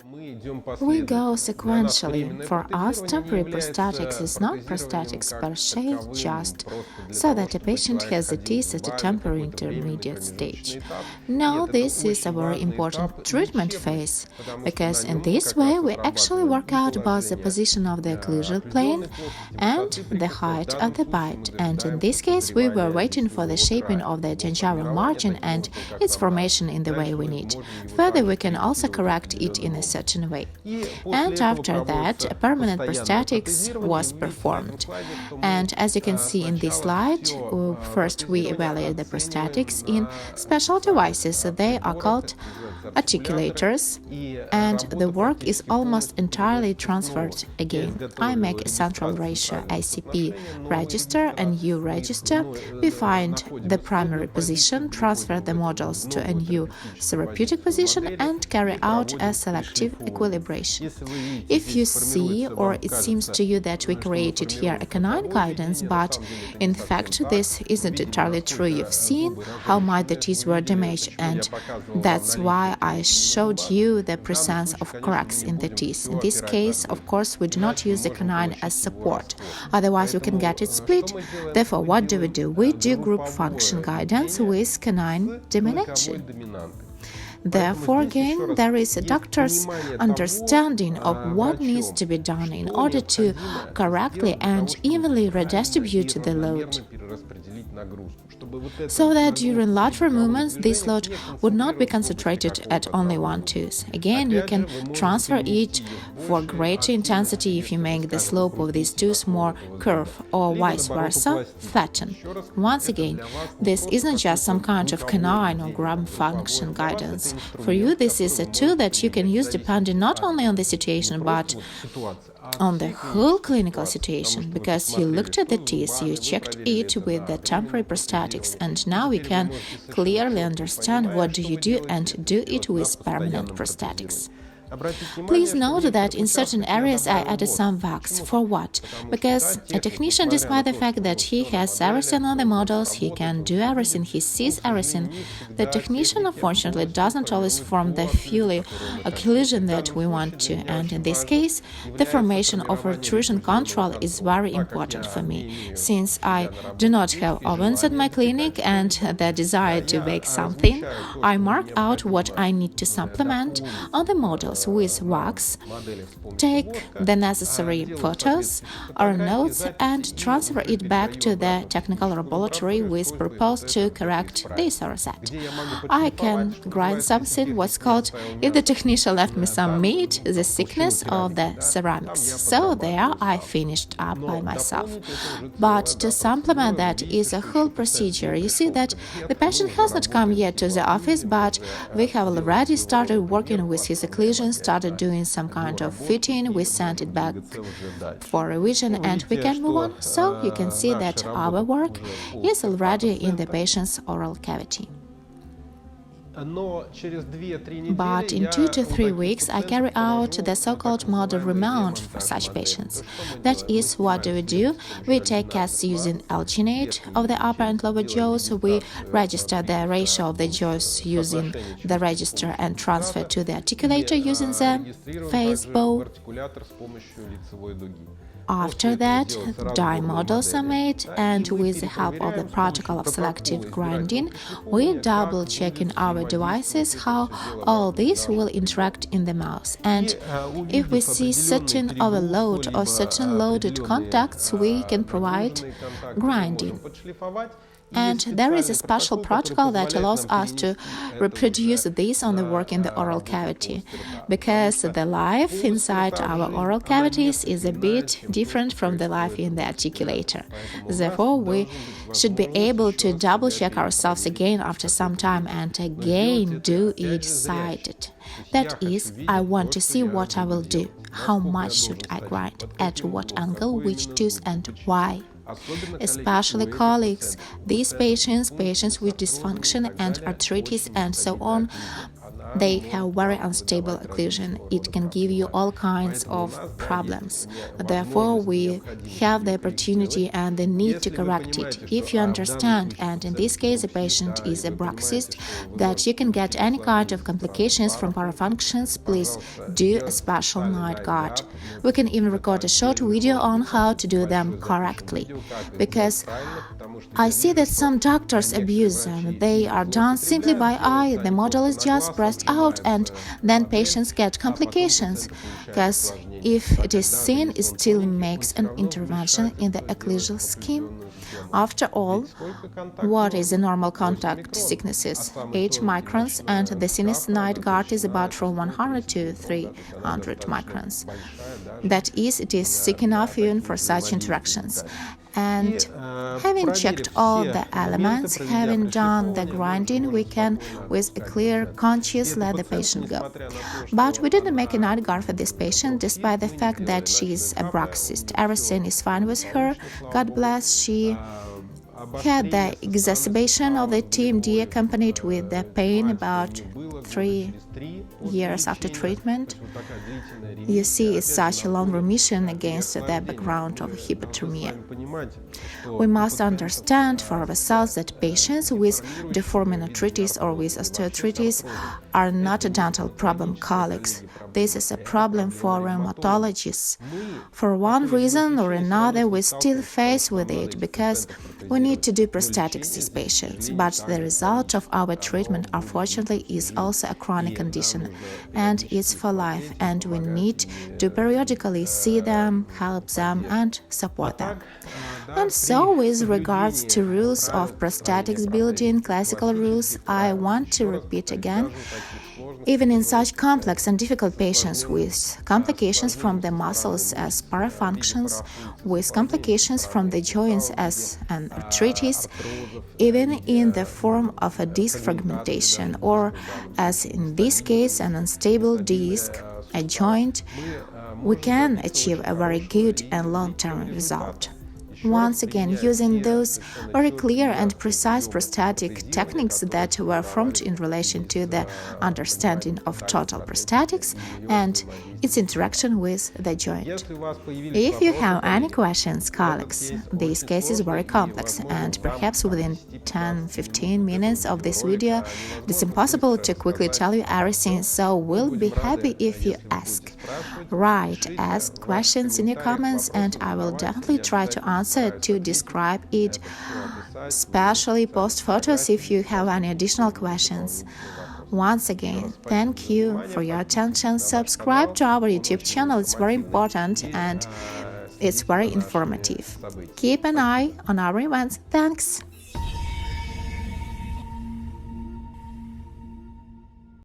We go sequentially. For us, temporary prosthetics is not prosthetics per se, just so that a patient has the teeth at a temporary intermediate stage. No, this is a very important treatment phase, because in this way we actually work out both the position of the occlusal plane and the height of the bite, and in this case we were waiting for the shaping of the gingival margin and its formation in the way we need. Further, we can also correct it in a certain way. And after that, a permanent prosthetics was performed. And as you can see in this slide, first we evaluate the prosthetics in special devices. They are called articulators, and the work is almost entirely transferred again. I make a central ratio ACP register and U register. We find the primary position, transfer the models to a new therapeutic position, and carry out a selective equilibration. If you see, or it seems to you that we created here a canine guidance, but in fact this isn't entirely true. You've seen how much the teeth were damaged, and that's why I showed you the presence of cracks in the teeth. In this case, of course, we do not use the canine as support, otherwise we can get it split. Therefore, what do? We do group function guidance with canine domination. Therefore, again, there is a doctor's understanding of what needs to be done in order to correctly and evenly redistribute the load, so that during lateral movements this load would not be concentrated at only one tooth. Again, you can transfer it for greater intensity if you make the slope of these tooths more curved, or vice versa, flatten. Once again, this isn't just some kind of canine or group function guidance. For you, this is a tool that you can use depending not only on the situation, but on the whole clinical situation, because you looked at the teeth, you checked it with the temporary prosthetics, and now you can clearly understand what do you do and do it with permanent prosthetics. Please note that in certain areas I added some wax. For what? Because a technician, despite the fact that he has everything on the models, he can do everything, he sees everything, the technician unfortunately doesn't always form the fully occlusion that we want to, and in this case, the formation of protrusion control is very important for me. Since I do not have ovens at my clinic and the desire to bake something, I mark out what I need to supplement on the models with wax, take the necessary photos or notes, and transfer it back to the technical laboratory with purpose to correct this or that. I can grind something, what's called, if the technician left me some meat, the thickness of the ceramics. So there I finished up by myself. But to supplement that is a whole procedure. You see that the patient has not come yet to the office, but we have already started working with his occlusion, started doing some kind of fitting, we sent it back for revision, and we can move on. So you can see that our work is already in the patient's oral cavity. But in 2 to 3 weeks I carry out the so-called model remount for such patients. That is, what do? We take casts using alginate of the upper and lower jaws, we register the ratio of the jaws using the register and transfer to the articulator using the face bow. After that, dye models are made, and with the help of the protocol of selective grinding, we double-check in our devices how all this will interact in the mouth. And if we see certain overload or certain loaded contacts, we can provide grinding. And there is a special protocol that allows us to reproduce this on the work in the oral cavity, because the life inside our oral cavities is a bit different from the life in the articulator. Therefore, we should be able to double-check ourselves again after some time and again do it sighted. That is, I want to see what I will do, how much should I grind, at what angle, which tooth, and why. Especially colleagues, these patients with dysfunction and arthritis and so on, they have very unstable occlusion. It can give you all kinds of problems. Therefore, we have the opportunity and the need to correct it. If you understand, and in this case a patient is a bruxist, that you can get any kind of complications from parafunctions, please do a special night guard. We can even record a short video on how to do them correctly, because I see that some doctors abuse them. They are done simply by eye, the model is just pressed out, and then patients get complications, because if it is seen, it still makes an intervention in the occlusal scheme. After all, what is the normal contact thicknesses? 8 microns, and the thinnest night guard is about from 100 to 300 microns. That is, it is thick enough even for such interactions. And having checked all the elements, having done the grinding, we can, with a clear conscience, let the patient go. But we didn't make a night guard for this patient, despite the fact that she is a bruxist. Everything is fine with her. God bless. She had the exacerbation of the TMD accompanied with the pain about 3 years after treatment. You see, it's such a long remission against the background of hypothermia. We must understand for ourselves that patients with deforming arthritis or with osteoarthritis are not a dental problem, colleagues. This is a problem for rheumatologists. For one reason or another, we still face with it because we need to do prosthetics these patients, but the result of our treatment, unfortunately, is also a chronic condition, and it's for life, and we need to periodically see them, help them, and support them. And so, with regards to rules of prosthetics building, classical rules, I want to repeat again, even in such complex and difficult patients with complications from the muscles as parafunctions, with complications from the joints as an arthritis, even in the form of a disc fragmentation, or as in this case an unstable disc, a joint, we can achieve a very good and long-term result. Once again, using those very clear and precise prosthetic techniques that were formed in relation to the understanding of total prosthetics and its interaction with the joint. If you have any questions, colleagues, this case is very complex, and perhaps within 10-15 minutes of this video, it's impossible to quickly tell you everything, so we'll be happy if you ask. Ask questions in your comments, and I will definitely try to answer to describe it, especially post photos if you have any additional questions. Once again, thank you for your attention. Subscribe to our YouTube channel, it's very important and it's very informative. Keep an eye on our events. Thanks!